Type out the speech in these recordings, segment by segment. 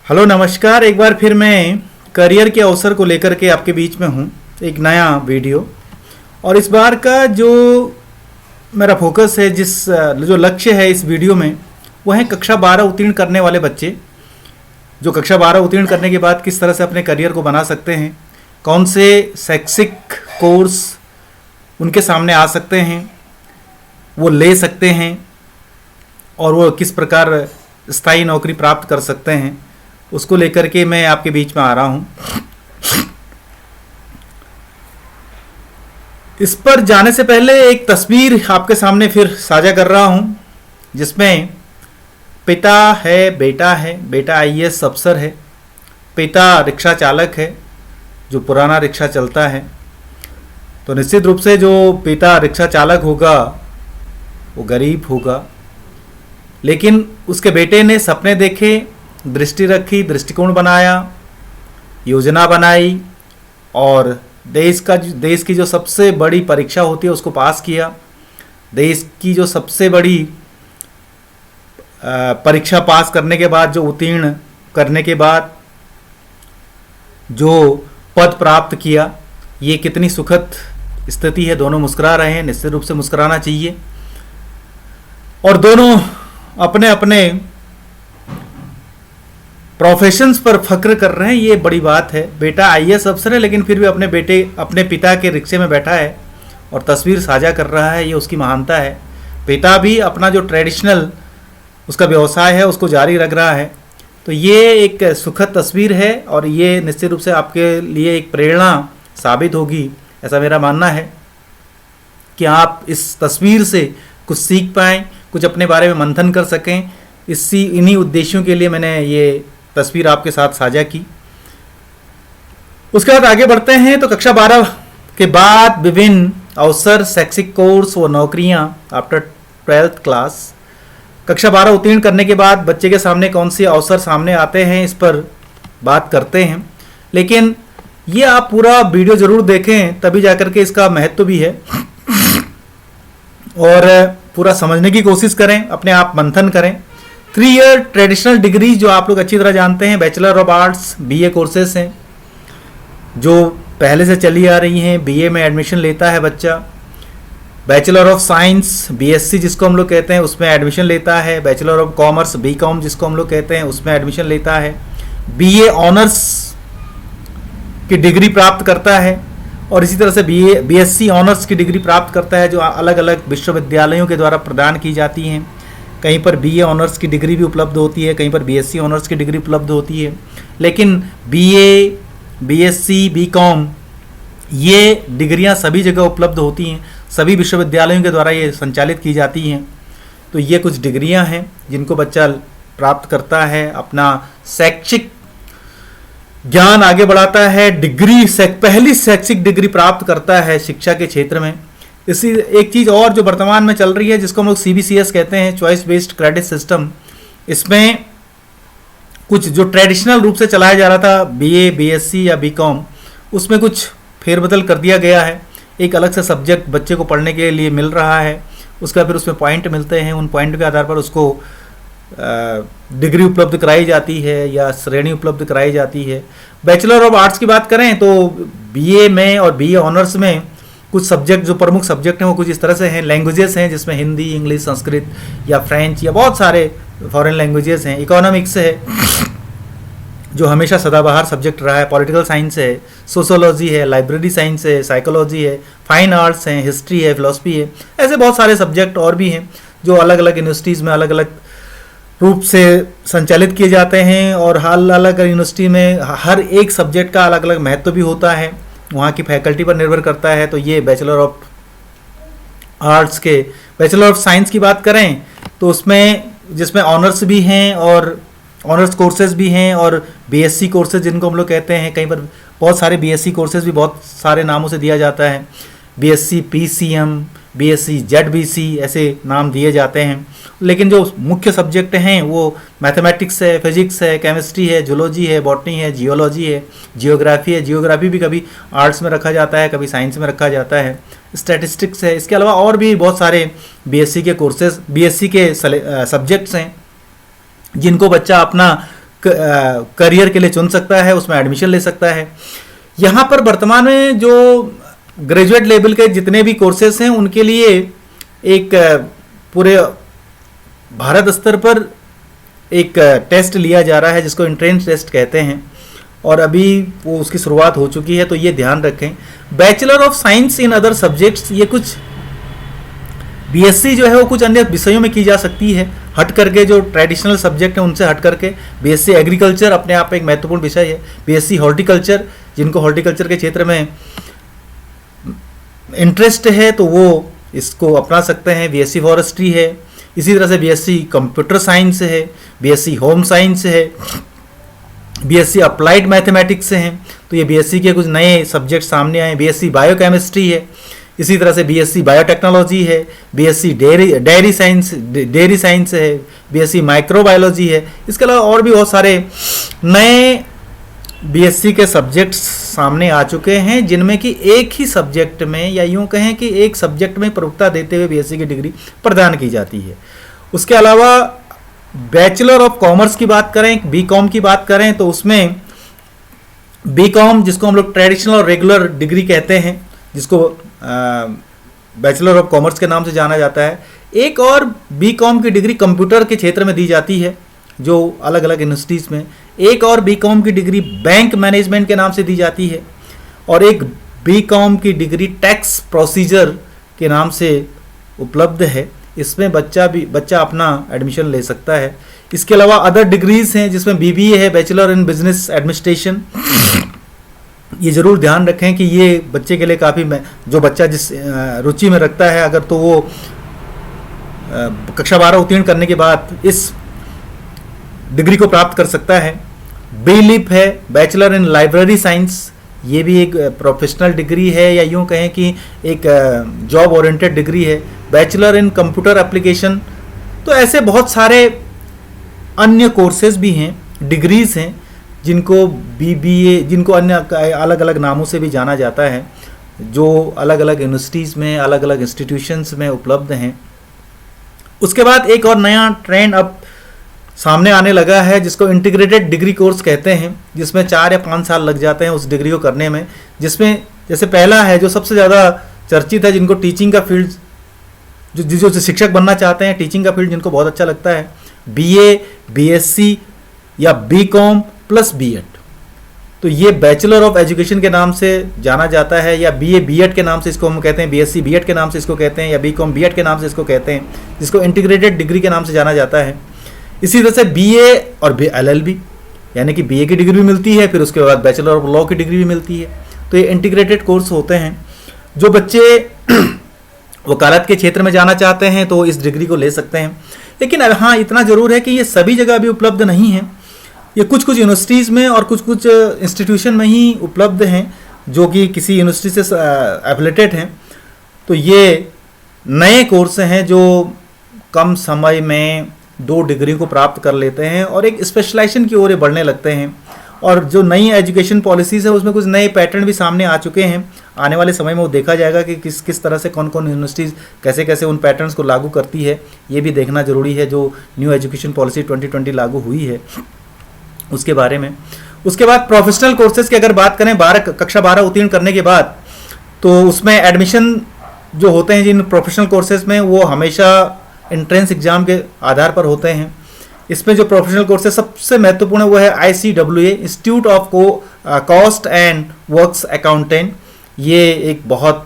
Hello नमस्कार। एक बार फिर मैं करियर के अवसर को लेकर के आपके बीच में हूँ, एक नया वीडियो। और इस बार का जो मेरा फोकस है, जो लक्ष्य है इस वीडियो में, वो है कक्षा 12 उत्तीर्ण करने वाले बच्चे, जो कक्षा 12 उत्तीर्ण करने के बाद किस तरह से अपने करियर को बना सकते हैं, कौन से शैक्षिक कोर्स उनके सामने आ सकते हैं, वो ले सकते हैं, और वो किस प्रकार स्थायी नौकरी प्राप्त कर सकते हैं, उसको लेकर के मैं आपके बीच में आ रहा हूँ। इस पर जाने से पहले एक तस्वीर आपके सामने फिर साझा कर रहा हूँ, जिसमें पिता है, बेटा आईएएस अफसर है, पिता रिक्शा चालक है, जो पुराना रिक्शा चलता है। तो निश्चित रूप से जो पिता रिक्शा चालक होगा वो गरीब होगा, लेकिन उसके बेटे ने सपने देखे, दृष्टि रखी, दृष्टिकोण बनाया, योजना बनाई और देश की जो सबसे बड़ी परीक्षा होती है उसको पास किया। देश की जो सबसे बड़ी परीक्षा पास करने के बाद, जो उत्तीर्ण करने के बाद जो पद प्राप्त किया, ये कितनी सुखद स्थिति है। दोनों मुस्कुरा रहे हैं, निश्चित रूप से मुस्कुराना चाहिए। और दोनों अपने अपने प्रोफेशंस पर फक्र कर रहे हैं, ये बड़ी बात है। बेटा आईएएस अफसर है, लेकिन फिर भी अपने पिता के रिक्शे में बैठा है और तस्वीर साझा कर रहा है, ये उसकी महानता है। पिता भी अपना जो ट्रेडिशनल उसका व्यवसाय है उसको जारी रख रहा है। तो ये एक सुखद तस्वीर है और ये निश्चित रूप से आपके लिए एक प्रेरणा साबित होगी, ऐसा मेरा मानना है कि आप इस तस्वीर से कुछ सीख पाएँ, कुछ अपने बारे में मंथन कर सकें। इन्हीं उद्देश्यों के लिए मैंने ये तस्वीर आपके साथ साझा की। उसके बाद आगे बढ़ते हैं। तो कक्षा 12 के बाद विभिन्न अवसर, शैक्षिक कोर्स व नौकरियां आफ्टर 12th क्लास। कक्षा 12 उत्तीर्ण करने के बाद बच्चे के सामने कौन से अवसर सामने आते हैं, इस पर बात करते हैं। लेकिन ये आप पूरा वीडियो जरूर देखें, तभी जाकर के इसका महत्व भी है, और पूरा समझने की कोशिश करें, अपने आप मंथन करें। 3 ईयर ट्रेडिशनल डिग्री जो आप लोग अच्छी तरह जानते हैं, bachelor of arts BA courses हैं जो पहले से चली आ रही हैं। बीए में एडमिशन लेता है बच्चा। बैचलर ऑफ साइंस बीएससी जिसको हम लोग कहते हैं, उसमें एडमिशन लेता है। बैचलर ऑफ कॉमर्स बीकॉम जिसको हम लोग कहते हैं, उसमें एडमिशन लेता है। बीए ऑनर्स की डिग्री प्राप्त करता है, और इसी तरह से बीएससी ऑनर्स की डिग्री प्राप्त करता है, जो अलग अलग विश्वविद्यालयों के द्वारा प्रदान की जाती हैं। कहीं पर बीए ऑनर्स की डिग्री भी उपलब्ध होती है, कहीं पर बीएससी ऑनर्स की डिग्री उपलब्ध होती है। लेकिन बीए, बीएससी, बीकॉम ये डिग्रियां सभी जगह उपलब्ध होती हैं, सभी विश्वविद्यालयों के द्वारा ये संचालित की जाती हैं। तो ये कुछ डिग्रियां हैं जिनको बच्चा प्राप्त करता है, अपना शैक्षिक ज्ञान आगे बढ़ाता है, पहली शैक्षिक डिग्री प्राप्त करता है शिक्षा के क्षेत्र में। इसी एक चीज़ और जो वर्तमान में चल रही है, जिसको हम लोग CBCS कहते हैं, चॉइस बेस्ड क्रेडिट सिस्टम। इसमें कुछ जो ट्रेडिशनल रूप से चलाया जा रहा था, बीए, बीएससी या बीकॉम, उसमें कुछ फेरबदल कर दिया गया है। एक अलग से सब्जेक्ट बच्चे को पढ़ने के लिए मिल रहा है, उसका फिर उसमें पॉइंट मिलते हैं, उन पॉइंट के आधार पर उसको डिग्री उपलब्ध कराई जाती है या श्रेणी उपलब्ध कराई जाती है। बैचलर ऑफ आर्ट्स की बात करें तो बीए में और बीए ऑनर्स में कुछ सब्जेक्ट, जो प्रमुख सब्जेक्ट हैं, वो कुछ इस तरह से हैं। लैंग्वेजेस हैं जिसमें हिंदी, इंग्लिश, संस्कृत या फ्रेंच या बहुत सारे फॉरेन लैंग्वेजेस हैं। इकोनॉमिक्स है जो हमेशा सदाबहार सब्जेक्ट रहा है। पॉलिटिकल साइंस है, सोशोलॉजी है, लाइब्रेरी साइंस है, साइकोलॉजी है, फाइन आर्ट्स हैं, हिस्ट्री है, फिलोसफी है। ऐसे बहुत सारे सब्जेक्ट और भी हैं जो अलग अलग यूनिवर्सिटीज़ में अलग अलग रूप से संचालित किए जाते हैं, और अलग अलग यूनिवर्सिटी में हर एक सब्जेक्ट का अलग अलग महत्व भी होता है, वहाँ की फैकल्टी पर निर्भर करता है। तो ये बैचलर ऑफ आर्ट्स के। बैचलर ऑफ साइंस की बात करें तो उसमें जिसमें ऑनर्स भी हैं और ऑनर्स कोर्सेज भी हैं, और बीएससी कोर्सेज जिनको हम लोग कहते हैं, कहीं पर बहुत सारे बीएससी कोर्सेज भी बहुत सारे नामों से दिया जाता है। बीएससी पीसीएम, बीएससी जेडबीसी, ऐसे नाम दिए जाते हैं। लेकिन जो मुख्य सब्जेक्ट हैं वो मैथमेटिक्स है, फिजिक्स है, केमिस्ट्री है, जूलॉजी है, बॉटनी है, जियोलॉजी है, जियोग्राफी है। जियोग्राफी भी कभी आर्ट्स में रखा जाता है, कभी साइंस में रखा जाता है। स्टैटिस्टिक्स है। इसके अलावा और भी बहुत सारे बीएससी के कोर्सेज, बीएससी के सब्जेक्ट्स हैं जिनको बच्चा अपना करियर के लिए चुन सकता है, उसमें एडमिशन ले सकता है। यहाँ पर वर्तमान में जो ग्रेजुएट लेवल के जितने भी कोर्सेज हैं उनके लिए एक पूरे भारत स्तर पर एक टेस्ट लिया जा रहा है जिसको एंट्रेंस टेस्ट कहते हैं, और अभी वो उसकी शुरुआत हो चुकी है, तो ये ध्यान रखें। Bachelor of science in other subjects, ये कुछ बीएससी जो है वो कुछ अन्य विषयों में की जा सकती है, हट करके जो ट्रेडिशनल सब्जेक्ट है उनसे हट करके। बीएससी एग्रीकल्चर अपने आप में एक महत्वपूर्ण विषय है। बीएससी हॉर्टिकल्चर, जिनको हॉर्टिकल्चर के क्षेत्र में इंटरेस्ट है तो वो इसको अपना सकते हैं। बीएससी फॉरेस्ट्री है, इसी तरह से बीएससी कंप्यूटर साइंस है, बीएससी होम साइंस है, बीएससी अप्लाइड मैथमेटिक्स हैं, तो ये बीएससी के कुछ नए सब्जेक्ट सामने आए। बीएससी बायोकेमिस्ट्री है, इसी तरह से बीएससी बायोटेक्नोलॉजी है, बीएससी डेयरी साइंस है, बीएससी माइक्रोबायोलॉजी है। इसके अलावा और भी बहुत सारे नए बीएससी के सब्जेक्ट्स सामने आ चुके हैं, जिनमें कि एक ही सब्जेक्ट में, या यूँ कहें कि एक सब्जेक्ट में प्रमुखता देते हुए बीएससी की डिग्री प्रदान की जाती है। उसके अलावा बैचलर ऑफ कॉमर्स की बात करें, बीकॉम की बात करें, तो उसमें बीकॉम, जिसको हम लोग ट्रेडिशनल और रेगुलर डिग्री कहते हैं, जिसको बैचलर ऑफ कॉमर्स के नाम से जाना जाता है। एक और बीकॉम की डिग्री कंप्यूटर के क्षेत्र में दी जाती है, जो अलग अलग यूनिवर्सिटीज़ में। एक और बीकॉम की डिग्री बैंक मैनेजमेंट के नाम से दी जाती है, और एक बीकॉम की डिग्री टैक्स प्रोसीजर के नाम से उपलब्ध है। इसमें बच्चा अपना एडमिशन ले सकता है। इसके अलावा अदर डिग्रीज हैं, जिसमें बीबीए है, बैचलर इन बिजनेस एडमिनिस्ट्रेशन। ये ज़रूर ध्यान रखें कि ये बच्चे के लिए काफ़ी, जो बच्चा जिस रुचि में रखता है, अगर तो वो कक्षा 12 उत्तीर्ण करने के बाद इस डिग्री को प्राप्त कर सकता है। बीलिप है, बैचलर इन लाइब्रेरी साइंस, ये भी एक प्रोफेशनल डिग्री है, या यूँ कहें कि एक जॉब ओरिएंटेड डिग्री है। बैचलर इन कंप्यूटर एप्लीकेशन, तो ऐसे बहुत सारे अन्य कोर्सेज भी हैं, डिग्रीज हैं, जिनको बीबीए, जिनको अन्य अलग अलग नामों से भी जाना जाता है, जो अलग अलग यूनिवर्सिटीज़ में, अलग अलग इंस्टीट्यूशंस में उपलब्ध हैं। उसके बाद एक और नया ट्रेंड अब सामने आने लगा है, जिसको इंटीग्रेटेड डिग्री कोर्स कहते हैं, जिसमें 4 या 5 साल लग जाते हैं उस डिग्री को करने में। जिसमें जैसे पहला है जो सबसे ज़्यादा चर्चित है, जिनको टीचिंग का फील्ड, जो शिक्षक बनना चाहते हैं, टीचिंग का फील्ड जिनको बहुत अच्छा लगता है, बीए, बीएससी या बीकॉम प्लस बीएड। तो ये बैचलर ऑफ एजुकेशन के नाम से जाना जाता है, या बीए बीएड के नाम से इसको हम कहते हैं, बीएससी बीएड के नाम से इसको कहते हैं, या बीकॉम बीएड के नाम से इसको कहते हैं, जिसको इंटीग्रेटेड डिग्री के नाम से जाना जाता है। इसी तरह से बीए और एलएलबी, यानी कि बीए की डिग्री भी मिलती है, फिर उसके बाद बैचलर ऑफ लॉ की डिग्री भी मिलती है। तो ये इंटीग्रेटेड कोर्स होते हैं। जो बच्चे वकालत के क्षेत्र में जाना चाहते हैं तो इस डिग्री को ले सकते हैं। लेकिन हाँ, इतना ज़रूर है कि ये सभी जगह अभी उपलब्ध नहीं है। ये कुछ कुछ यूनिवर्सिटीज़ में और कुछ कुछ इंस्टीट्यूशन में ही उपलब्ध हैं, जो कि किसी यूनिवर्सिटी से एफिलेटेड हैं। तो ये नए कोर्स हैं जो कम समय में 2 डिग्री को प्राप्त कर लेते हैं और एक स्पेशलाइजेशन की ओर बढ़ने लगते हैं। और जो नई एजुकेशन पॉलिसीज़ है उसमें कुछ नए पैटर्न भी सामने आ चुके हैं। आने वाले समय में वो देखा जाएगा कि किस तरह से कौन कौन यूनिवर्सिटीज़ कैसे कैसे उन पैटर्न्स को लागू करती है। ये भी देखना ज़रूरी है, जो न्यू एजुकेशन पॉलिसी 2020 लागू हुई है उसके बारे में। उसके बाद प्रोफेशनल कोर्सेज की अगर बात करें, कक्षा 12 उत्तीर्ण करने के बाद, तो उसमें एडमिशन जो होते हैं जिन प्रोफेशनल कोर्सेज में, वो हमेशा एंट्रेंस एग्जाम के आधार पर होते हैं। इसमें जो प्रोफेशनल कोर्सेज सबसे महत्वपूर्ण है वो है ICWA, institute of cost and works accountant. ये एक बहुत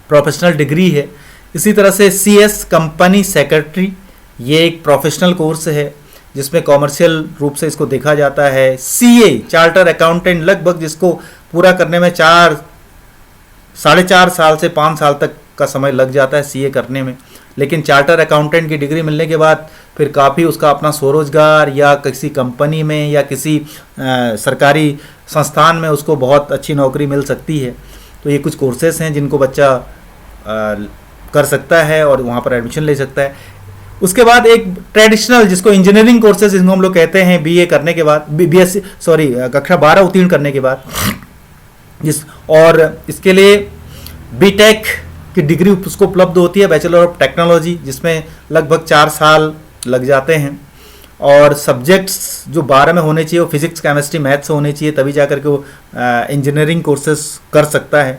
प्रोफेशनल डिग्री है। इसी तरह से CS कंपनी सेक्रेटरी, ये एक प्रोफेशनल कोर्स है जिसमें कॉमर्शियल रूप से इसको देखा जाता है। CA चार्टर अकाउंटेंट, लगभग जिसको पूरा करने में 4-4.5 साल से 5 साल तक का समय लग जाता है CA करने में। लेकिन चार्टर अकाउंटेंट की डिग्री मिलने के बाद फिर काफ़ी उसका अपना स्वरोजगार या किसी कंपनी में या किसी सरकारी संस्थान में उसको बहुत अच्छी नौकरी मिल सकती है। तो ये कुछ कोर्सेज हैं जिनको बच्चा कर सकता है और वहाँ पर एडमिशन ले सकता है। उसके बाद एक ट्रेडिशनल, जिसको इंजीनियरिंग कोर्सेज जिसको हम लोग कहते हैं, BA करने के बाद, कक्षा 12 उत्तीर्ण करने के बाद, और इसके लिए BTech की डिग्री उसको उपलब्ध होती है, बैचलर ऑफ टेक्नोलॉजी, जिसमें लगभग 4 साल लग जाते हैं। और सब्जेक्ट्स जो 12 में होने चाहिए वो फिजिक्स केमिस्ट्री मैथ्स होने चाहिए, तभी जा कर के वो इंजीनियरिंग कोर्सेज कर सकता है।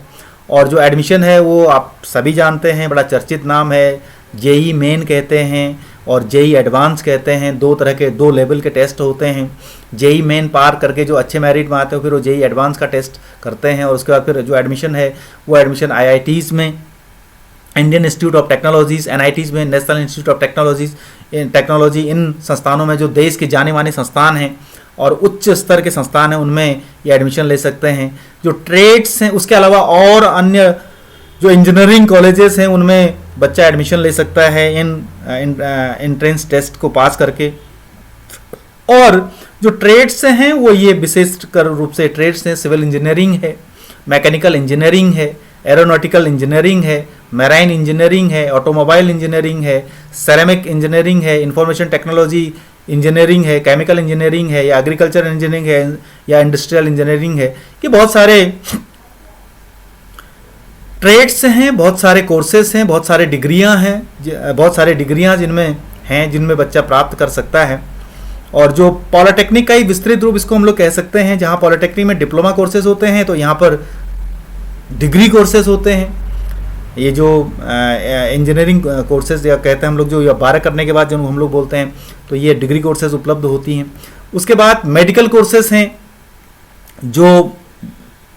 और जो एडमिशन है वो आप सभी जानते हैं, बड़ा चर्चित नाम है, जेई मेन कहते हैं और जेई एडवांस कहते हैं। दो तरह के, दो लेवल के टेस्ट होते हैं। जेई मेन पार करके जो अच्छे मेरिट में आते हैं फिर वो जेई एडवांस का टेस्ट करते हैं, और उसके बाद फिर जो एडमिशन है वो एडमिशन आईआईटीज़ में, Indian institute of technologies, NITs में, नेशनल इंस्टीट्यूट ऑफ टेक्नोलॉजी, इन संस्थानों में जो देश के जाने माने संस्थान हैं और उच्च स्तर के संस्थान हैं उनमें ये एडमिशन ले सकते हैं। जो ट्रेड्स हैं उसके अलावा और अन्य जो इंजीनियरिंग कॉलेजेस हैं उनमें बच्चा एडमिशन ले सकता है इन एंट्रेंस टेस्ट को पास करके। और जो ट्रेड्स हैं वो ये विशेष कर रूप से ट्रेड्स हैं, सिविल इंजीनियरिंग है, मैकेनिकल इंजीनियरिंग है, एरोनॉटिकल इंजीनियरिंग है, मैराइन इंजीनियरिंग है, ऑटोमोबाइल इंजीनियरिंग है, सेरेमिक इंजीनियरिंग है, इंफॉर्मेशन टेक्नोलॉजी इंजीनियरिंग है, केमिकल इंजीनियरिंग है, या एग्रीकल्चर इंजीनियरिंग है, या इंडस्ट्रियल इंजीनियरिंग है। ये बहुत सारे ट्रेड्स हैं, बहुत सारे कोर्सेस हैं, बहुत सारे डिग्रियां हैं, बहुत सारे डिग्रियां जिनमें हैं, जिनमें बच्चा प्राप्त कर सकता है। और जो पॉलिटेक्निक का ही विस्तृत रूप इसको हम लोग कह सकते हैं, जहाँ पॉलिटेक्निक में डिप्लोमा कोर्सेज होते हैं तो यहाँ पर डिग्री कोर्सेज होते हैं। ये जो इंजीनियरिंग कोर्सेज या कहते हैं हम लोग, जो 12 करने के बाद जो हम लोग बोलते हैं, तो ये डिग्री कोर्सेज उपलब्ध होती हैं। उसके बाद मेडिकल कोर्सेज हैं जो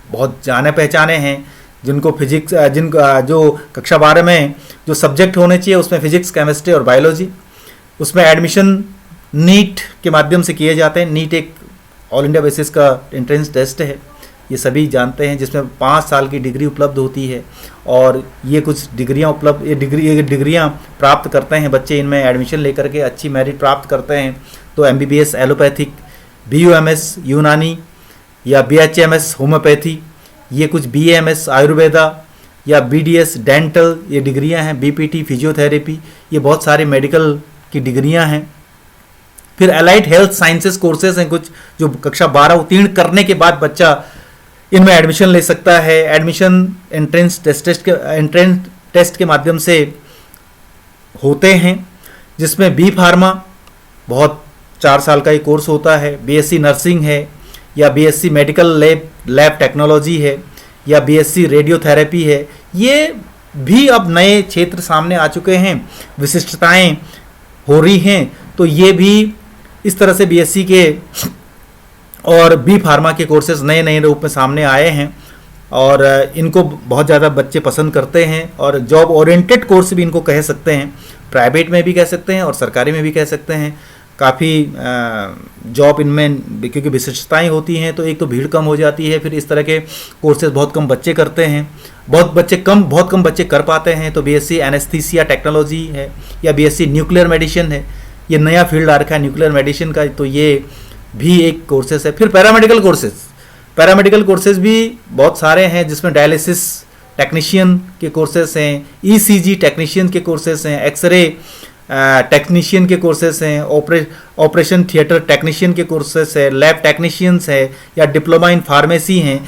बहुत जाने पहचाने हैं, जिनको फिजिक्स जो कक्षा 12 में जो सब्जेक्ट होने चाहिए उसमें फिजिक्स, केमिस्ट्री और बायोलॉजी, उसमें एडमिशन नीट के माध्यम से किए जाते हैं। नीट एक ऑल इंडिया बेसिस का एंट्रेंस टेस्ट है, ये सभी जानते हैं, जिसमें 5 साल की डिग्री उपलब्ध होती है। और ये कुछ डिग्रियां उपलब्ध, ये डिग्रियां प्राप्त करते हैं बच्चे, इनमें एडमिशन लेकर के अच्छी मेरिट प्राप्त करते हैं तो एमबीबीएस एलोपैथिक, बीयूएमएस यूनानी, या बीएचएमएस होम्योपैथी, ये कुछ बीएमएस आयुर्वेदा, या बीडीएस डेंटल, ये डिग्रियां हैं, बीपीटी फिजियोथेरेपी, ये बहुत सारे मेडिकल की डिग्रियां हैं। फिर एलाइड हेल्थ साइंसेस कोर्सेज हैं कुछ, जो कक्षा 12 उत्तीर्ण करने के बाद बच्चा इनमें एडमिशन ले सकता है। एडमिशन एंट्रेंस टेस्ट के माध्यम से होते हैं, जिसमें बी फार्मा बहुत 4 साल का ही कोर्स होता है, बीएससी नर्सिंग है, या बीएससी मेडिकल लैब टेक्नोलॉजी है, या बीएससी रेडियोथेरेपी है। ये भी अब नए क्षेत्र सामने आ चुके हैं, विशिष्टताएं हो रही हैं, तो ये भी इस तरह से बीएससी के और बी फार्मा के कोर्सेज नए नए रूप में सामने आए हैं और इनको बहुत ज़्यादा बच्चे पसंद करते हैं। और जॉब ओरिएंटेड कोर्स भी इनको कह सकते हैं, प्राइवेट में भी कह सकते हैं और सरकारी में भी कह सकते हैं। काफ़ी जॉब इनमें क्योंकि विशिष्टताएं होती हैं तो एक तो भीड़ कम हो जाती है, फिर इस तरह के कोर्सेज बहुत कम बच्चे करते हैं, बहुत कम बच्चे कर पाते हैं। तो बीएससी एनेस्थीसिया टेक्नोलॉजी है, या बीएससी न्यूक्लियर मेडिसिन है, ये नया फील्ड आ रखा है न्यूक्लियर मेडिसिन का, तो ये भी एक कोर्सेज है। फिर पैरामेडिकल कोर्सेज भी बहुत सारे हैं, जिसमें डायलिसिस टेक्नीशियन के कोर्सेज हैं, ईसीजी टेक्नीशियन के कोर्सेज हैं, एक्सरे टेक्नीशियन के कोर्सेज हैं, ऑपरेशन थिएटर टेक्नीशियन के कोर्सेज है, लैब टेक्नीशियंस है, या डिप्लोमा इन फार्मेसी हैं।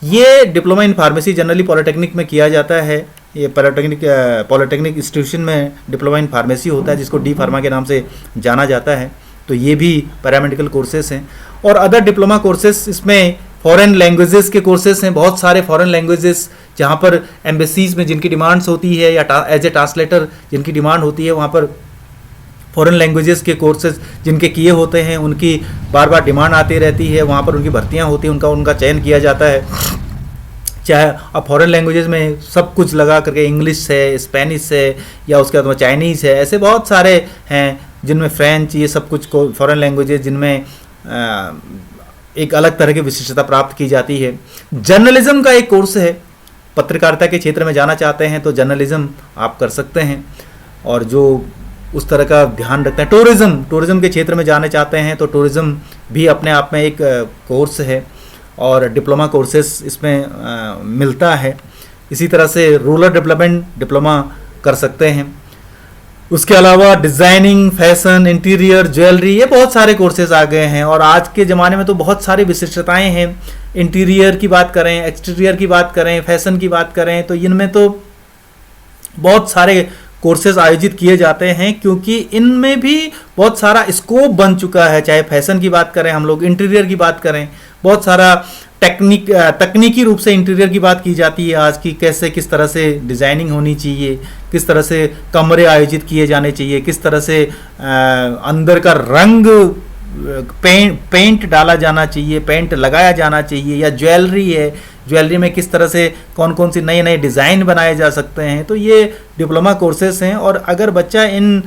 ये diploma in pharmacy generally polytechnic में किया जाता है, ये पॉलिटेक्निक इंस्टीट्यूशन में डिप्लोमा इन फार्मेसी होता है, जिसको डी फार्मा के नाम से जाना जाता है। तो ये भी पैरामेडिकल कोर्सेज हैं। और अदर डिप्लोमा कोर्सेज, इसमें फॉरेन लैंग्वेजेस के कोर्सेज हैं, बहुत सारे फॉरेन लैंग्वेजेस जहाँ पर एम्बेसीज में जिनकी डिमांड्स होती है, या एज ए ट्रांसलेटर जिनकी डिमांड होती है, वहाँ पर फॉरेन लैंग्वेजेस के कोर्सेज जिनके किए होते हैं उनकी बार बार डिमांड आती रहती है, वहाँ पर उनकी भर्तियाँ होती हैं, उनका चयन किया जाता है। चाहे अब फॉरेन लैंग्वेजेस में सब कुछ लगा करके इंग्लिश है, स्पेनिश है, या उसके बाद चाइनीज़ है, ऐसे बहुत सारे हैं जिनमें फ्रेंच, ये सब कुछ फॉरेन लैंग्वेजेस जिनमें एक अलग तरह की विशिष्टता प्राप्त की जाती है। जर्नलिज्म का एक कोर्स है, पत्रकारिता के क्षेत्र में जाना चाहते हैं तो जर्नलिज्म आप कर सकते हैं। और जो उस तरह का ध्यान रखते हैं, टूरिज्म के क्षेत्र में जाना चाहते हैं तो टूरिज्म भी अपने आप में एक कोर्स है और डिप्लोमा कोर्सेस इसमें मिलता है। इसी तरह से रूरल डेवलपमेंट डिप्लोमा कर सकते हैं। उसके अलावा डिज़ाइनिंग, फैशन, इंटीरियर, ज्वेलरी, ये बहुत सारे कोर्सेज आ गए हैं। और आज के ज़माने में तो बहुत सारी विशिष्टताएं हैं। इंटीरियर की बात करें, एक्सटीरियर की बात करें, फैशन की बात करें, तो इनमें तो बहुत सारे कोर्सेज आयोजित किए जाते हैं, क्योंकि इनमें भी बहुत सारा स्कोप बन चुका है। चाहे फैशन की बात करें, हम लोग इंटीरियर की बात करें, बहुत सारा तकनीकी रूप से इंटीरियर की बात की जाती है आज की, कैसे किस तरह से डिज़ाइनिंग होनी चाहिए, किस तरह से कमरे आयोजित किए जाने चाहिए, किस तरह से अंदर का रंग पेंट डाला जाना चाहिए, पेंट लगाया जाना चाहिए, या ज्वेलरी है, ज्वेलरी में किस तरह से कौन कौन सी नए नए डिज़ाइन बनाए जा सकते हैं। तो ये डिप्लोमा कोर्सेस हैं, और अगर बच्चा इन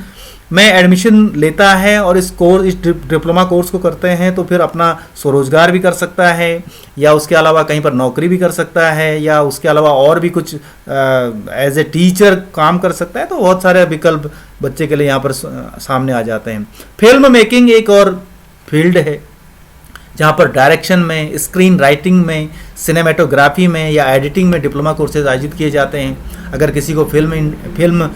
में एडमिशन लेता है और इस डिप्लोमा कोर्स को करते हैं तो फिर अपना स्वरोजगार भी कर सकता है, या उसके अलावा कहीं पर नौकरी भी कर सकता है, या उसके अलावा और भी कुछ एज ए टीचर काम कर सकता है। तो बहुत सारे विकल्प बच्चे के लिए यहाँ पर सामने आ जाते हैं। फिल्म मेकिंग एक और फील्ड है जहाँ पर डायरेक्शन में, स्क्रीन राइटिंग में, सिनेमेटोग्राफी में या एडिटिंग में डिप्लोमा कोर्सेज आयोजित किए जाते हैं। अगर किसी को फिल्म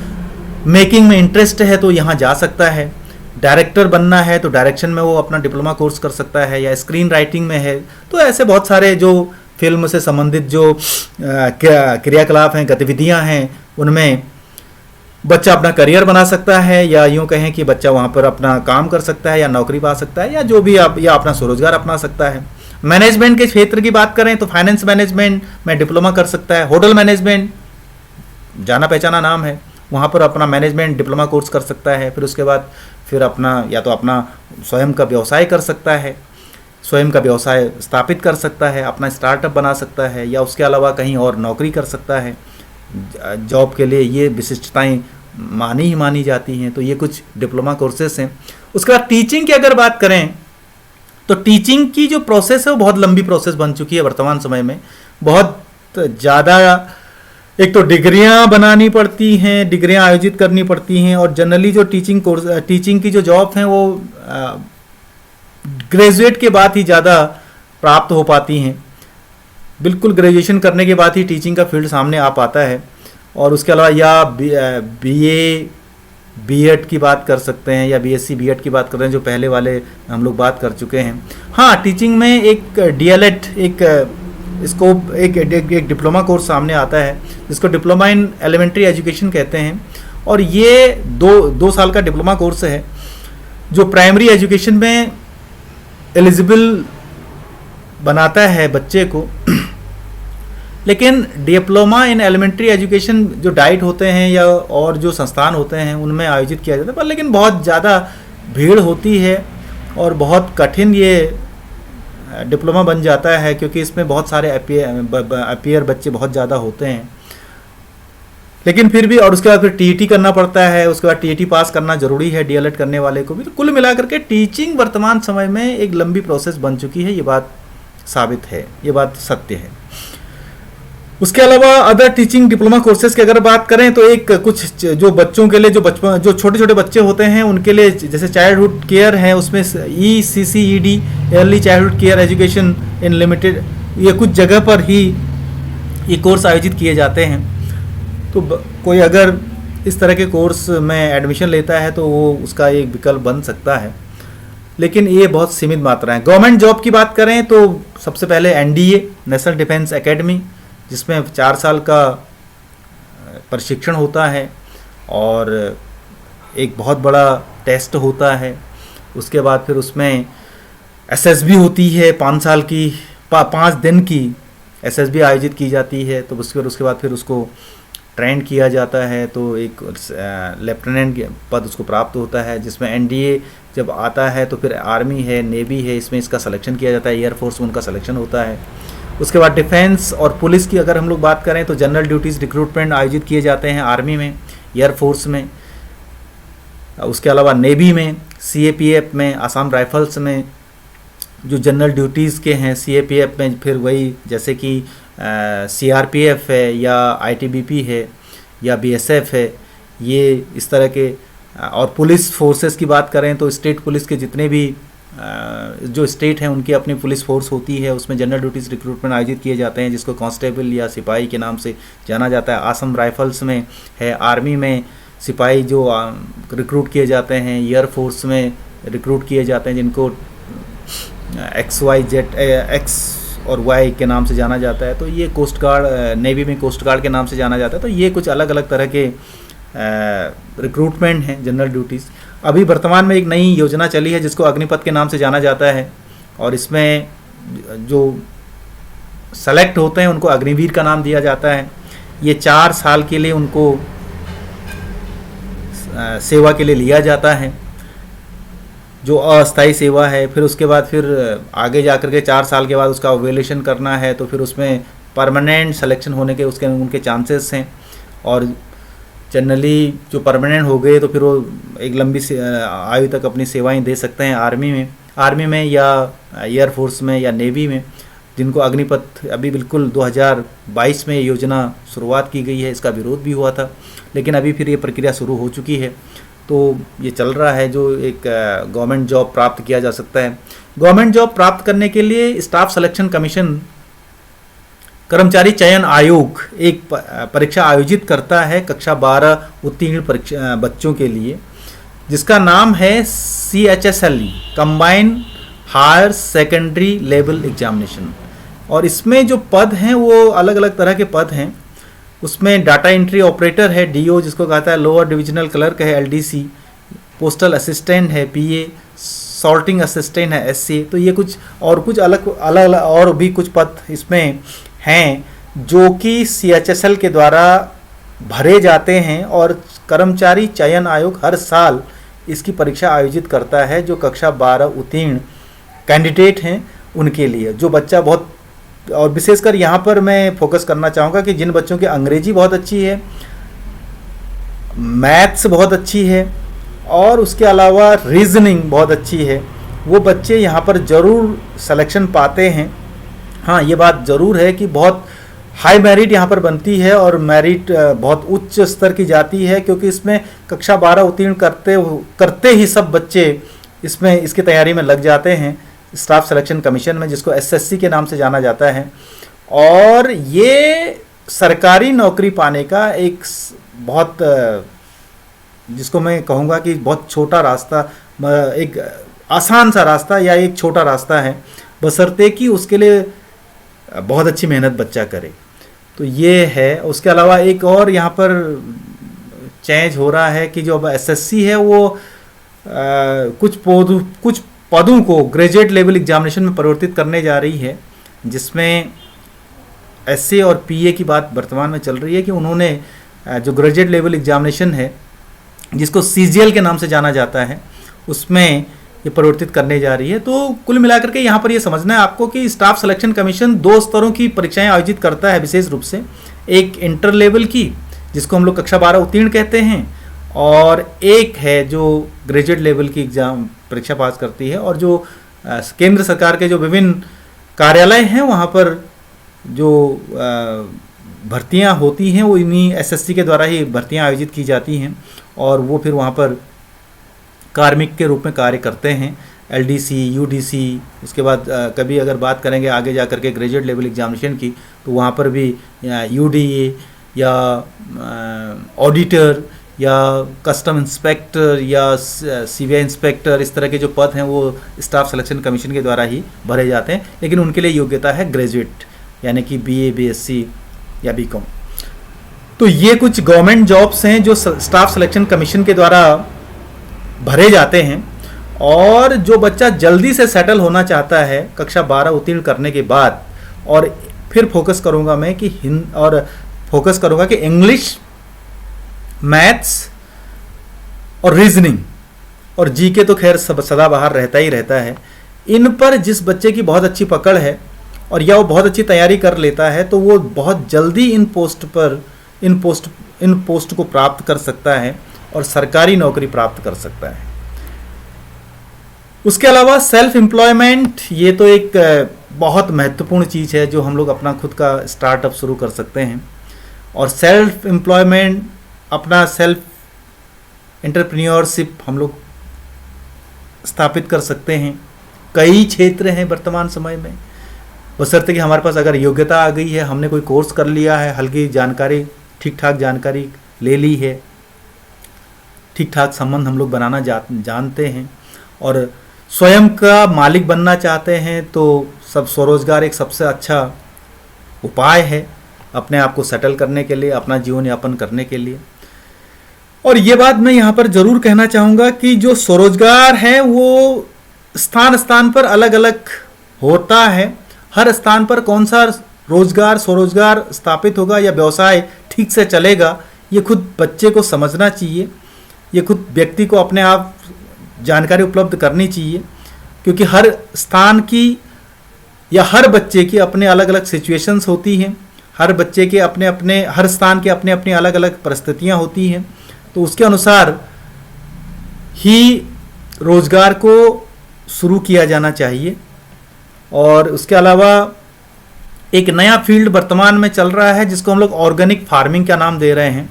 मेकिंग में इंटरेस्ट है तो यहाँ जा सकता है। डायरेक्टर बनना है तो डायरेक्शन में वो अपना डिप्लोमा कोर्स कर सकता है, या स्क्रीन राइटिंग में है तो ऐसे बहुत सारे जो फिल्म से संबंधित जो क्रियाकलाप हैं, गतिविधियाँ हैं, उनमें बच्चा अपना करियर बना सकता है, या यूँ कहें कि बच्चा वहाँ पर अपना काम कर सकता है, या नौकरी पा सकता है, या जो भी या अपना स्वरोजगार अपना सकता है। मैनेजमेंट के क्षेत्र की बात करें तो फाइनेंस मैनेजमेंट में डिप्लोमा कर सकता है। होटल मैनेजमेंट जाना पहचाना नाम है, वहाँ पर अपना मैनेजमेंट डिप्लोमा कोर्स कर सकता है। फिर उसके बाद फिर अपना या तो अपना स्वयं का व्यवसाय कर सकता है, स्वयं का व्यवसाय स्थापित कर सकता है, अपना स्टार्टअप बना सकता है, या उसके अलावा कहीं और नौकरी कर सकता है। जॉब के लिए ये विशिष्टताएं मानी जाती हैं। तो ये कुछ डिप्लोमा कोर्सेस हैं। उसके बाद टीचिंग की अगर बात करें तो टीचिंग की जो प्रोसेस है वो बहुत लंबी प्रोसेस बन चुकी है वर्तमान समय में। बहुत ज़्यादा एक तो डिग्रियां बनानी पड़ती हैं, डिग्रियां आयोजित करनी पड़ती हैं, और जनरली जो टीचिंग की जो जॉब हैं वो ग्रेजुएट के बाद ही ज़्यादा प्राप्त हो पाती हैं। बिल्कुल ग्रेजुएशन करने के बाद ही टीचिंग का फील्ड सामने आ पाता है। और उसके अलावा या बीए बीएड की बात कर सकते हैं, या बीएससी बीएड की बात कर रहे हैं, जो पहले वाले हम लोग बात कर चुके हैं। हाँ, टीचिंग में एक डीएलएड एक डिप्लोमा कोर्स सामने आता है जिसको डिप्लोमा इन एलिमेंट्री एजुकेशन कहते हैं। और ये दो साल का डिप्लोमा कोर्स है जो प्राइमरी एजुकेशन में एलिजिबल बनाता है बच्चे को। लेकिन डिप्लोमा इन एलिमेंट्री एजुकेशन जो डाइट होते हैं या और जो संस्थान होते हैं उनमें आयोजित किया जाता है, पर लेकिन बहुत ज़्यादा भीड़ होती है और बहुत कठिन ये डिप्लोमा बन जाता है, क्योंकि इसमें बहुत सारे अपियर बच्चे बहुत ज़्यादा होते हैं। लेकिन फिर भी, और उसके बाद फिर टीईटी करना पड़ता है, उसके बाद टीईटी पास करना जरूरी है डीएलएड करने वाले को भी। तो कुल मिलाकर के टीचिंग वर्तमान समय में एक लंबी प्रोसेस बन चुकी है, ये बात साबित है, ये बात सत्य है। उसके अलावा अदर टीचिंग डिप्लोमा कोर्सेज की अगर बात करें तो एक कुछ जो बच्चों के लिए जो छोटे छोटे बच्चे होते हैं उनके लिए, जैसे चाइल्डहुड केयर है, उसमें ECCED early childhood care education in limited, ये कुछ जगह पर ही ये कोर्स आयोजित किए जाते हैं। तो कोई अगर इस तरह के कोर्स में एडमिशन लेता है तो वो उसका एक विकल्प बन सकता है, लेकिन ये बहुत सीमित मात्रा है। गवर्नमेंट जॉब की बात करें तो सबसे पहले NDA नेशनल डिफेंस एकेडमी, जिसमें 4 साल का प्रशिक्षण होता है और एक बहुत बड़ा टेस्ट होता है। उसके बाद फिर उसमें SSB होती है 5 साल की, 5 दिन की SSB आयोजित की जाती है। तो उसके बाद फिर उसको ट्रेन किया जाता है, तो एक लेफ्टिनेंट पद उसको प्राप्त होता है। जिसमें NDA जब आता है तो फिर आर्मी है, नेवी है, इसमें इसका सिलेक्शन किया जाता है, एयरफोर्स में उनका सिलेक्शन होता है। उसके बाद डिफेंस और पुलिस की अगर हम लोग बात करें तो जनरल ड्यूटीज़ रिक्रूटमेंट आयोजित किए जाते हैं आर्मी में, एयरफोर्स में, उसके अलावा नेवी में, CAPF में, आसाम राइफल्स में जो जनरल ड्यूटीज़ के हैं। CAPF में फिर वही जैसे कि CRPF है या ITBP है या BSF है, ये इस तरह के। और पुलिस फोर्सेस की बात करें तो स्टेट पुलिस के जितने भी जो स्टेट हैं उनकी अपनी पुलिस फोर्स होती है, उसमें जनरल ड्यूटीज़ रिक्रूटमेंट आयोजित किए जाते हैं, जिसको कांस्टेबल या सिपाही के नाम से जाना जाता है। आसम राइफल्स में है, आर्मी में सिपाही जो रिक्रूट किए जाते हैं, एयरफोर्स में रिक्रूट किए जाते हैं जिनको X और Y के नाम से जाना जाता है। तो ये कोस्ट गार्ड, नेवी में कोस्ट गार्ड के नाम से जाना जाता है। तो ये कुछ अलग अलग तरह के रिक्रूटमेंट हैं, जनरल ड्यूटीज़। अभी वर्तमान में एक नई योजना चली है जिसको अग्निपथ के नाम से जाना जाता है, और इसमें जो सेलेक्ट होते हैं उनको अग्निवीर का नाम दिया जाता है। ये 4 साल के लिए उनको सेवा के लिए लिया जाता है, जो अस्थायी सेवा है। फिर उसके बाद फिर आगे जा कर के 4 साल के बाद उसका एवेल्यूएशन करना है, तो फिर उसमें परमानेंट सिलेक्शन होने के उसके उनके चांसेस हैं। और जनरली जो परमानेंट हो गए तो फिर वो एक लंबी आयु तक अपनी सेवाएं दे सकते हैं आर्मी में या एयरफोर्स में या नेवी में, जिनको अग्निपथ अभी बिल्कुल 2022 में ये योजना शुरुआत की गई है। इसका विरोध भी हुआ था, लेकिन अभी फिर ये प्रक्रिया शुरू हो चुकी है। तो ये चल रहा है जो एक गवर्नमेंट जॉब प्राप्त किया जा सकता है। गवर्नमेंट जॉब प्राप्त करने के लिए स्टाफ सिलेक्शन कमीशन, कर्मचारी चयन आयोग एक परीक्षा आयोजित करता है कक्षा 12 उत्तीर्ण परीक्षा बच्चों के लिए, जिसका नाम है CHSLE, combined higher secondary level examination. और इसमें जो पद हैं वो अलग अलग तरह के पद हैं। उसमें डाटा एंट्री ऑपरेटर है, DO जिसको कहता है, लोअर डिविजनल क्लर्क है, LDC, पोस्टल असिस्टेंट है, PA, सॉर्टिंग असिस्टेंट है, SC। तो ये कुछ अलग और भी कुछ पद इसमें हैं जो कि CHSL के द्वारा भरे जाते हैं, और कर्मचारी चयन आयोग हर साल इसकी परीक्षा आयोजित करता है जो कक्षा 12 उत्तीर्ण कैंडिडेट हैं उनके लिए। जो बच्चा बहुत, और विशेषकर यहाँ पर मैं फोकस करना चाहूँगा कि जिन बच्चों की अंग्रेजी बहुत अच्छी है, मैथ्स बहुत अच्छी है, और उसके अलावा रीजनिंग बहुत अच्छी है, वो बच्चे यहाँ पर ज़रूर सिलेक्शन पाते हैं। हाँ, ये बात ज़रूर है कि बहुत हाई मेरिट यहाँ पर बनती है, और मेरिट बहुत उच्च स्तर की जाती है, क्योंकि इसमें कक्षा 12 उत्तीर्ण करते ही सब बच्चे इसमें इसकी तैयारी में लग जाते हैं स्टाफ सिलेक्शन कमीशन में, जिसको SSC के नाम से जाना जाता है। और ये सरकारी नौकरी पाने का एक बहुत, जिसको मैं कहूँगा कि बहुत छोटा रास्ता, एक आसान सा रास्ता या एक छोटा रास्ता है, बशर्ते कि उसके लिए बहुत अच्छी मेहनत बच्चा करे। तो ये है। उसके अलावा एक और यहाँ पर चेंज हो रहा है कि जो अब SSC है वो कुछ पदों को ग्रेजुएट लेवल एग्जामिनेशन में परिवर्तित करने जा रही है, जिसमें SA और PA की बात वर्तमान में चल रही है कि उन्होंने जो ग्रेजुएट लेवल एग्जामिनेशन है, जिसको CGL के नाम से जाना जाता है, उसमें ये परिवर्तित करने जा रही है। तो कुल मिलाकर के यहाँ पर ये समझना है आपको कि स्टाफ सिलेक्शन कमीशन 2 स्तरों की परीक्षाएं आयोजित करता है विशेष रूप से। एक इंटर लेवल की, जिसको हम लोग कक्षा 12 उत्तीर्ण कहते हैं, और एक है जो ग्रेजुएट लेवल की एग्जाम परीक्षा पास करती है। और जो केंद्र सरकार के जो विभिन्न कार्यालय हैं वहाँ पर जो भर्तियाँ होती हैं वो इन्हीं SSC के द्वारा ही भर्तियाँ आयोजित की जाती हैं, और वो फिर वहाँ पर कार्मिक के रूप में कार्य करते हैं, LDC, UDC। उसके बाद कभी अगर बात करेंगे आगे जा कर के ग्रेजुएट लेवल एग्जामिनेशन की, तो वहाँ पर भी UDA या ऑडिटर या कस्टम इंस्पेक्टर या CBI इंस्पेक्टर, इस तरह के जो पद हैं वो स्टाफ सिलेक्शन कमीशन के द्वारा ही भरे जाते हैं, लेकिन उनके लिए योग्यता है ग्रेजुएट, यानी कि BA, BSc या BCom। तो ये कुछ गवर्नमेंट जॉब्स हैं जो स्टाफ सिलेक्शन कमीशन के द्वारा भरे जाते हैं। और जो बच्चा जल्दी से सेटल होना चाहता है कक्षा 12 उत्तीर्ण करने के बाद, और फिर फोकस करूंगा मैं कि फोकस करूंगा कि इंग्लिश, मैथ्स और रीजनिंग और GK तो खैर सदाबहार रहता ही रहता है। इन पर जिस बच्चे की बहुत अच्छी पकड़ है और या वो बहुत अच्छी तैयारी कर लेता है, तो वो बहुत जल्दी इन पोस्ट को प्राप्त कर सकता है और सरकारी नौकरी प्राप्त कर सकता है। उसके अलावा सेल्फ एम्प्लॉयमेंट, ये तो एक बहुत महत्वपूर्ण चीज़ है जो हम लोग अपना खुद का स्टार्टअप शुरू कर सकते हैं। और सेल्फ एम्प्लॉयमेंट, अपना सेल्फ एंटरप्रेन्योरशिप हम लोग स्थापित कर सकते हैं। कई क्षेत्र हैं वर्तमान समय में, बशर्ते कि हमारे पास अगर योग्यता आ गई है, हमने कोई कोर्स कर लिया है, हल्की जानकारी, ठीक ठाक जानकारी ले ली है, ठीक ठाक संबंध हम लोग बनाना जानते हैं और स्वयं का मालिक बनना चाहते हैं, तो सब स्वरोजगार एक सबसे अच्छा उपाय है अपने आप को सेटल करने के लिए, अपना जीवन यापन करने के लिए। और ये बात मैं यहाँ पर जरूर कहना चाहूँगा कि जो स्वरोजगार है वो स्थान स्थान पर अलग अलग होता है। हर स्थान पर कौन सा रोजगार स्वरोजगार स्थापित होगा या व्यवसाय ठीक से चलेगा, ये खुद बच्चे को समझना चाहिए, ये खुद व्यक्ति को अपने आप जानकारी उपलब्ध करनी चाहिए, क्योंकि हर स्थान की या हर बच्चे की अपने अलग अलग सिचुएशंस होती हैं, हर बच्चे के अपने अपने, हर स्थान के अपने अपने अलग अलग परिस्थितियाँ होती हैं। तो उसके अनुसार ही रोजगार को शुरू किया जाना चाहिए। और उसके अलावा एक नया फील्ड वर्तमान में चल रहा है जिसको हम लोग ऑर्गेनिक फार्मिंग का नाम दे रहे हैं,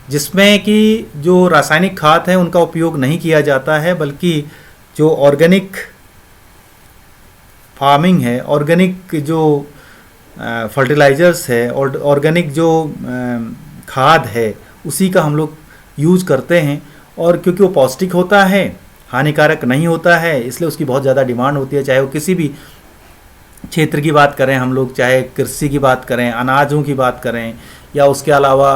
जिसमें कि जो रासायनिक खाद है उनका उपयोग नहीं किया जाता है, बल्कि जो ऑर्गेनिक फार्मिंग है, ऑर्गेनिक जो फर्टिलाइजर्स है और ऑर्गेनिक जो खाद है उसी का हम लोग यूज़ करते हैं। और क्योंकि वो पौष्टिक होता है, हानिकारक नहीं होता है, इसलिए उसकी बहुत ज़्यादा डिमांड होती है। चाहे वो किसी भी क्षेत्र की बात करें हम लोग, चाहे कृषि की बात करें, अनाजों की बात करें, या उसके अलावा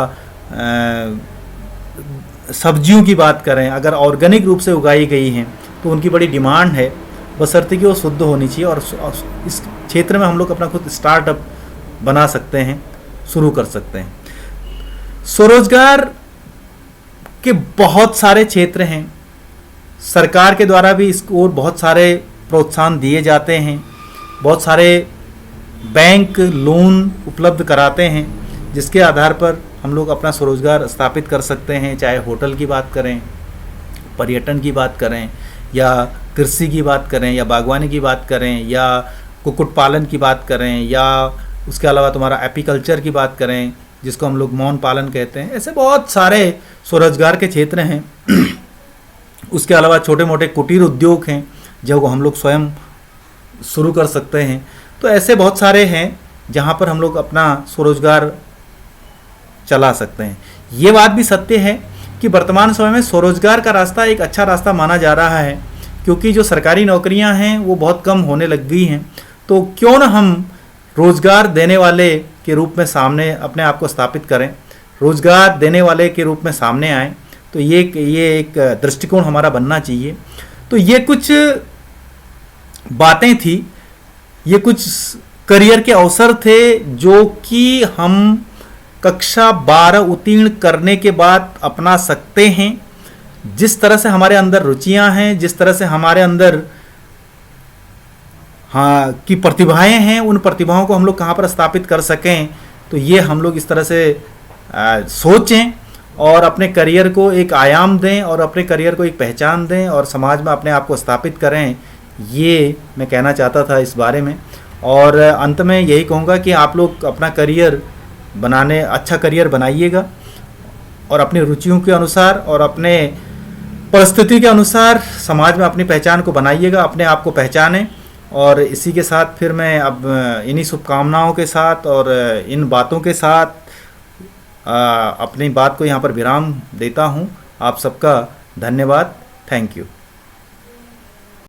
सब्जियों की बात करें, अगर ऑर्गेनिक रूप से उगाई गई हैं तो उनकी बड़ी डिमांड है, बशर्ते कि वो शुद्ध होनी चाहिए। और इस क्षेत्र में हम लोग अपना खुद स्टार्टअप बना सकते हैं, शुरू कर सकते हैं। स्वरोजगार के बहुत सारे क्षेत्र हैं, सरकार के द्वारा भी इसको और बहुत सारे प्रोत्साहन दिए जाते हैं, बहुत सारे बैंक लोन उपलब्ध कराते हैं, जिसके आधार पर हम लोग अपना स्वरोजगार स्थापित कर सकते हैं। चाहे होटल की बात करें, पर्यटन की बात करें, या कृषि की बात करें, या बागवानी की बात करें, या कुक्कुट पालन की बात करें, या उसके अलावा तुम्हारा एपीकल्चर की बात करें जिसको हम लोग मौन पालन कहते हैं। ऐसे बहुत सारे स्वरोजगार के क्षेत्र हैं। उसके अलावा छोटे मोटे कुटीर उद्योग हैं जो हम लोग स्वयं शुरू कर सकते हैं। तो ऐसे बहुत सारे हैं जहाँ पर हम लोग अपना स्वरोजगार चला सकते हैं। ये बात भी सत्य है कि वर्तमान समय में स्वरोजगार का रास्ता एक अच्छा रास्ता माना जा रहा है, क्योंकि जो सरकारी नौकरियां हैं वो बहुत कम होने लग गई हैं। तो क्यों ना हम रोजगार देने वाले के रूप में सामने अपने आप को स्थापित करें, रोजगार देने वाले के रूप में सामने आएँ। तो ये एक दृष्टिकोण हमारा बनना चाहिए। तो ये कुछ बातें थी, ये कुछ करियर के अवसर थे जो कि हम कक्षा 12 उत्तीर्ण करने के बाद अपना सकते हैं। जिस तरह से हमारे अंदर रुचियां हैं, जिस तरह से हमारे अंदर की प्रतिभाएं हैं, उन प्रतिभाओं को हम लोग कहाँ पर स्थापित कर सकें, तो ये हम लोग इस तरह से सोचें और अपने करियर को एक आयाम दें और अपने करियर को एक पहचान दें और समाज में अपने आप को स्थापित करें। ये मैं कहना चाहता था इस बारे में। और अंत में यही कहूँगा कि आप लोग अपना करियर बनाने, अच्छा करियर बनाइएगा और अपनी रुचियों के अनुसार और अपने परिस्थिति के अनुसार समाज में अपनी पहचान को बनाइएगा, अपने आप को पहचानें। और इसी के साथ फिर मैं अब इन्हीं शुभकामनाओं के साथ और इन बातों के साथ अपनी बात को यहाँ पर विराम देता हूँ। आप सबका धन्यवाद। Thank you.